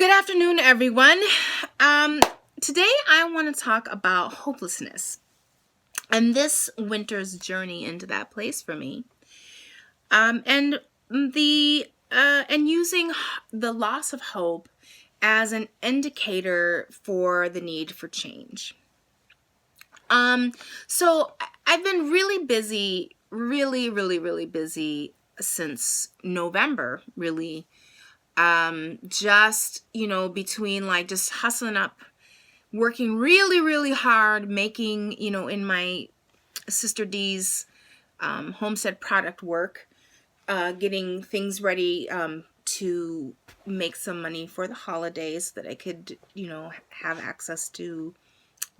Good afternoon, everyone. Today I want to talk about hopelessness and this winter's journey into that place for me, and using the loss of hope as an indicator for the need for change. So I've been really busy, really busy since November, really. Between like just hustling up, working really hard, making, in my sister D's homestead product work, getting things ready to make some money for the holidays so that I could, have access to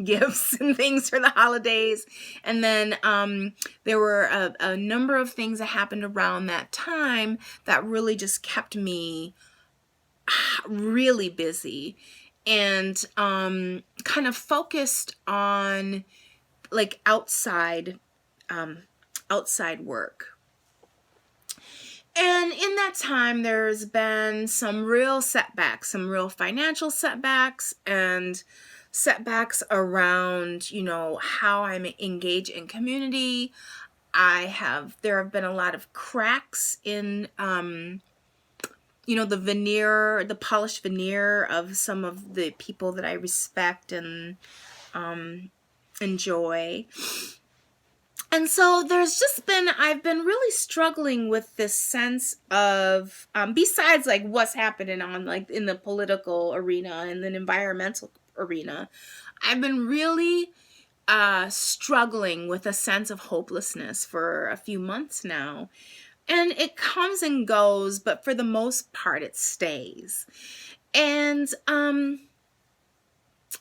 gifts and things for the holidays. And then there were a number of things that happened around that time that really just kept me really busy and kind of focused on like outside work. And in that time, there's been some real setbacks, some real financial setbacks, and setbacks around, how I'm engaged in community. There have been a lot of cracks in, the polished veneer of some of the people that I respect and enjoy. And so I've been really struggling with this sense of, besides like what's happening on like in the political arena and the environmental arena, I've been really struggling with a sense of hopelessness for a few months now. And it comes and goes, but for the most part, it stays. And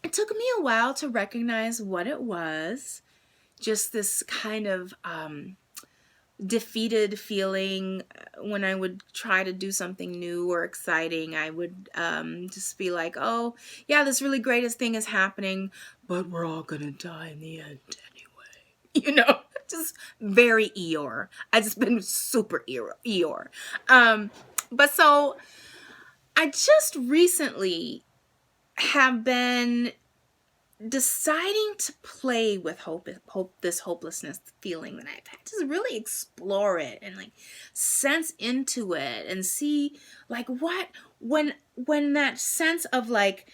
it took me a while to recognize what it was. Just this kind of defeated feeling when I would try to do something new or exciting. I would just be like, oh, yeah, this really greatest thing is happening, but we're all going to die in the end anyway. Just very Eeyore. I just been super Eeyore. But so I just recently have been deciding to play with this hopelessness feeling that I've had, just really explore it and like sense into it and see like when that sense of like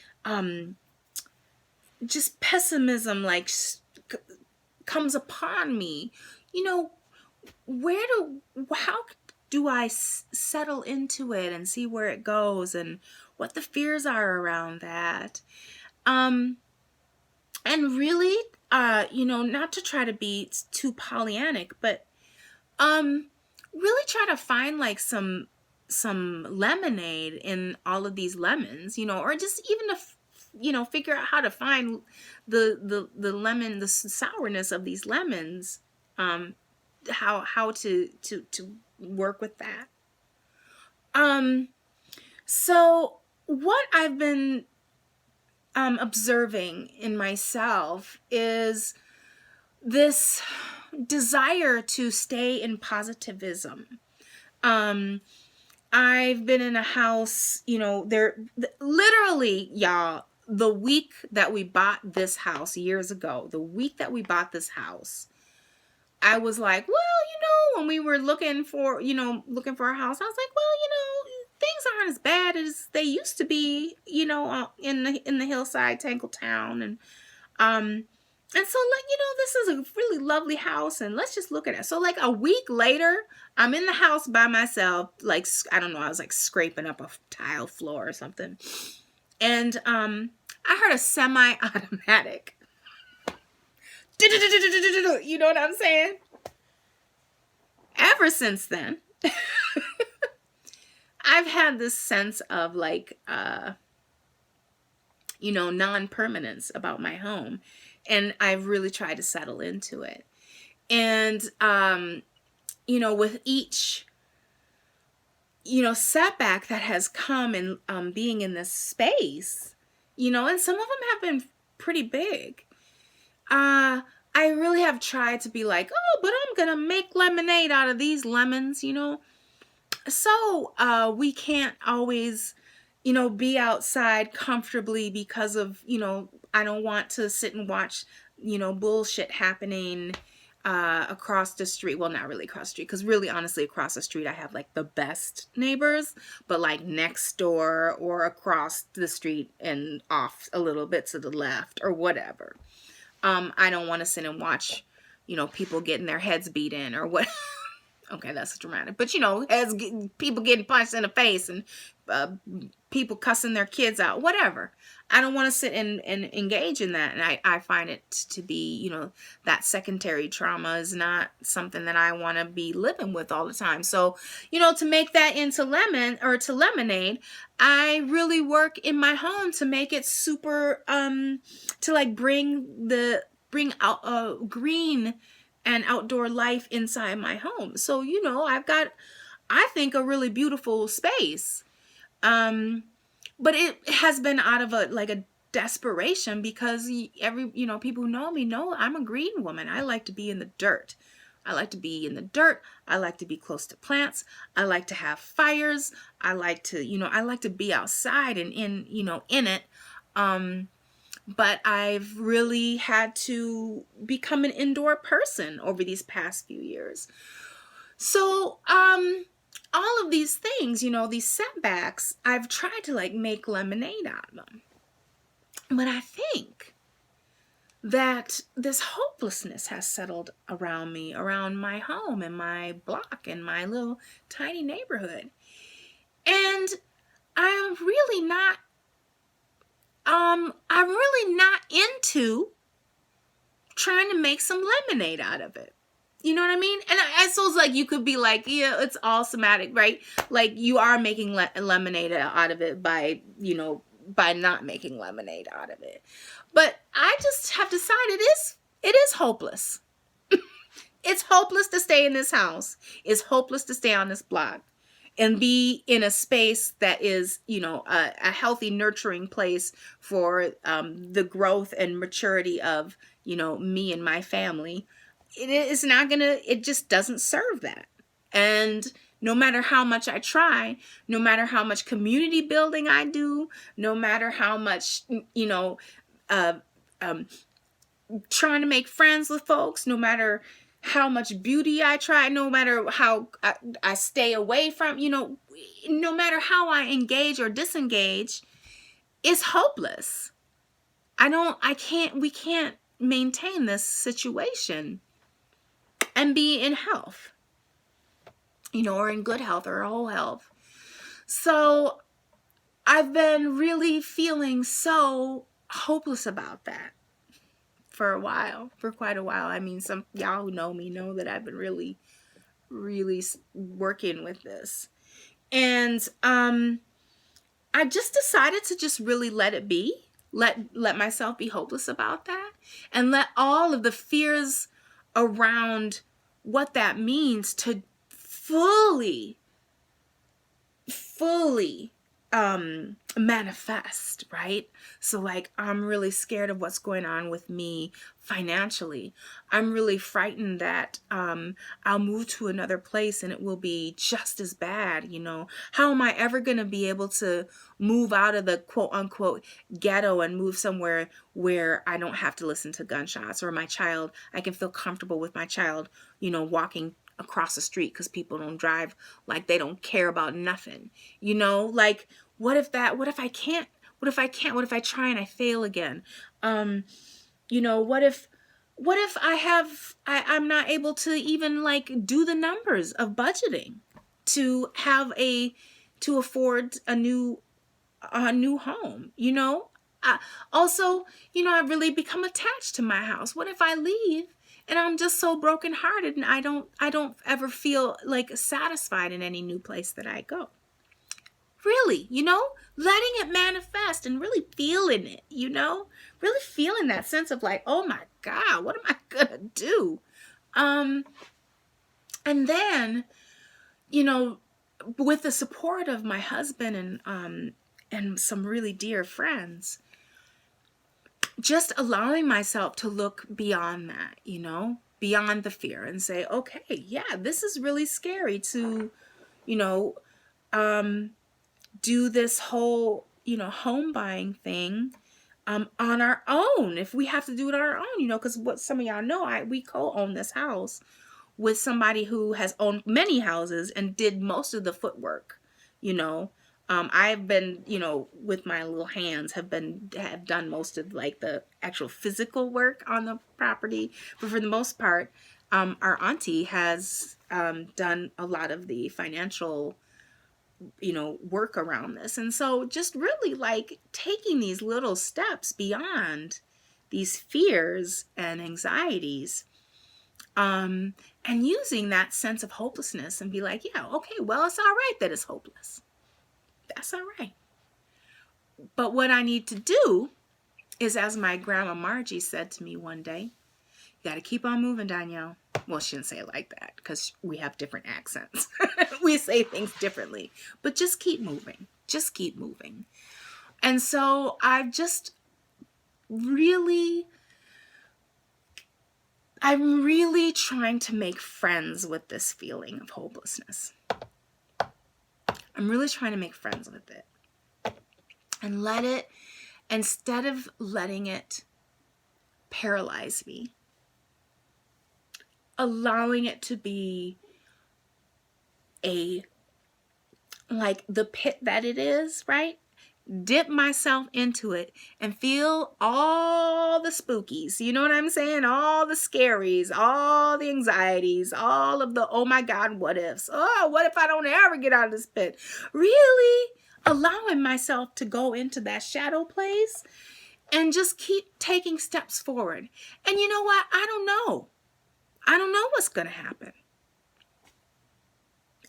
just pessimism like comes upon me, how do I settle into it and see where it goes and what the fears are around that. And really, not to try to be too Pollyannic, but really try to find like some lemonade in all of these lemons, or just even to figure out how to find the lemon, the sourness of these lemons, how to work with that. So what I've been observing in myself is this desire to stay in positivism. I've been in a house, literally, y'all, the week that we bought this house years ago, I was like, well, when we were looking for a house, I was like, well, things aren't as bad as they used to be, in the hillside Tangletown. And so like, this is a really lovely house and let's just look at it. So like a week later, I'm in the house by myself, like, I don't know, I was like scraping up a tile floor or something. And I heard a semi-automatic. You know what I'm saying? Ever since then, I've had this sense of like, non-permanence about my home. And I've really tried to settle into it. And, with each, setback that has come in being in this space, and some of them have been pretty big. I really have tried to be like, oh, but I'm going to make lemonade out of these lemons, So we can't always, be outside comfortably because of, I don't want to sit and watch, bullshit happening across the street. Well, not really across the street, because really, honestly, across the street, I have like the best neighbors, but like next door or across the street and off a little bit to the left or whatever. I don't want to sit and watch, people getting their heads beat in or what. Okay, that's dramatic. But, people getting punched in the face and people cussing their kids out, whatever. I don't want to sit and engage in that. And I find it to be, that secondary trauma is not something that I want to be living with all the time. So, to make that into lemonade, I really work in my home to make it super, to like bring out green and outdoor life inside my home. So, I've got, I think, a really beautiful space. But it has been out of a desperation, because people who know me know I'm a green woman. I like to be in the dirt. I like to be in the dirt. I like to be close to plants. I like to have fires. I like to be outside and in it. But I've really had to become an indoor person over these past few years. So, all of these things, these setbacks, I've tried to like make lemonade out of them. But I think that this hopelessness has settled around me, around my home and my block and my little tiny neighborhood. And I'm really not into trying to make some lemonade out of it. You know what I mean? And I suppose like you could be like, yeah, it's all somatic, right? Like you are making lemonade out of it by not making lemonade out of it. But I just have decided it is hopeless. It's hopeless to stay in this house. It's hopeless to stay on this block and be in a space that is, a healthy, nurturing place for the growth and maturity of, me and my family. It just doesn't serve that. And no matter how much I try, no matter how much community building I do, no matter how much, trying to make friends with folks, no matter how much beauty I try, no matter how I stay away from, no matter how I engage or disengage, it's hopeless. We can't maintain this situation and be in health, or in good health or whole health. So I've been really feeling so hopeless about that for quite a while. I mean, some y'all who know me know that I've been really, really working with this. And I just decided to just really let it be, let myself be hopeless about that, and let all of the fears around what that means to fully manifest, right? So like, I'm really scared of what's going on with me financially. I'm really frightened that I'll move to another place and it will be just as bad. How am I ever going to be able to move out of the quote unquote ghetto and move somewhere where I don't have to listen to gunshots, or I can feel comfortable with my child, walking across the street because people don't drive like they don't care about nothing. Like, what if I can't? What if I try and I fail again? What if I'm not able to even like do the numbers of budgeting to afford a new home, I've really become attached to my house. What if I leave and I'm just so brokenhearted and I don't ever feel like satisfied in any new place that I go? Really, letting it manifest and really feeling it, really feeling that sense of like, oh my God, what am I gonna do? And then, with the support of my husband and some really dear friends, just allowing myself to look beyond that, beyond the fear, and say, okay, yeah, this is really scary to, do this whole, home buying thing on our own, if we have to do it on our own, because what some of y'all know, we co-own this house with somebody who has owned many houses and did most of the footwork. I've been, with my little hands have done most of like the actual physical work on the property, but for the most part, our auntie has done a lot of the financial, work around this. And so just really like taking these little steps beyond these fears and anxieties, and using that sense of hopelessness and be like, yeah, okay, well, it's all right that it's hopeless. That's all right. But what I need to do is, as my grandma Margie said to me one day, you got to keep on moving, Danielle. Well, she didn't say it like that because we have different accents. We say things differently, but just keep moving. Just keep moving. And so I'm really trying to make friends with this feeling of hopelessness. I'm really trying to make friends with it and instead of letting it paralyze me, allowing it to be like the pit that it is, right? Dip myself into it and feel all the spookies, you know what I'm saying? All the scaries, all the anxieties, all of the, oh my God, what ifs? Oh, what if I don't ever get out of this pit? Really allowing myself to go into that shadow place and just keep taking steps forward. And you know what? I don't know what's going to happen.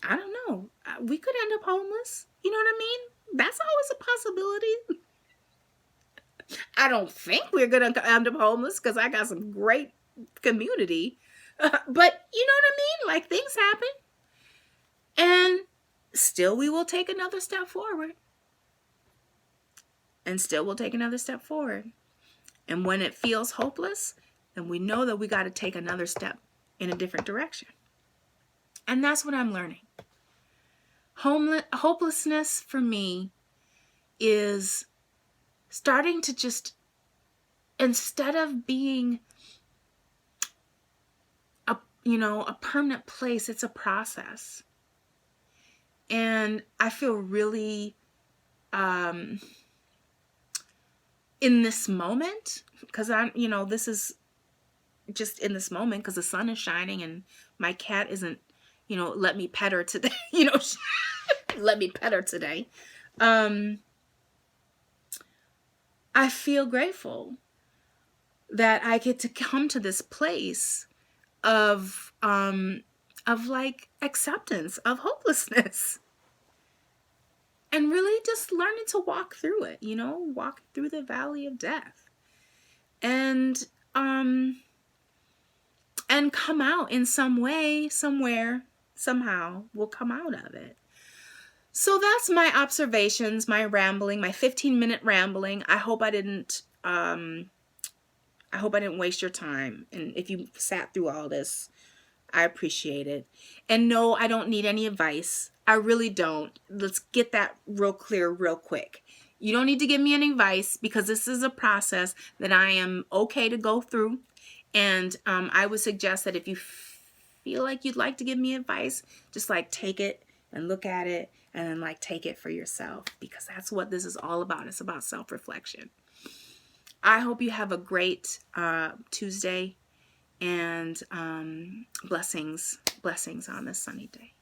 I don't know. We could end up homeless. You know what I mean? That's always a possibility. I don't think we're going to end up homeless because I got some great community. But you know what I mean? Like, things happen. And still we will take another step forward. And still we'll take another step forward. And when it feels hopeless, then we know that we got to take another step in a different direction. And that's what I'm learning. Hopelessness for me is starting to just, instead of being a permanent place, it's a process. And I feel really in this moment, because this is just in this moment because the sun is shining and my cat isn't, let me pet her today, let me pet her today. I feel grateful that I get to come to this place of like acceptance of hopelessness and really just learning to walk through it, walk through the valley of death and come out in some way, somewhere, somehow we'll come out of it. So that's my observations, my rambling, my 15-minute rambling. I hope I didn't waste your time. And if you sat through all this, I appreciate it. And no, I don't need any advice. I really don't. Let's get that real clear real quick. You don't need to give me any advice because this is a process that I am okay to go through. And I would suggest that if you feel like you'd like to give me advice, just like take it and look at it and then like take it for yourself, because that's what this is all about. It's about self-reflection. I hope you have a great Tuesday and blessings on this sunny day.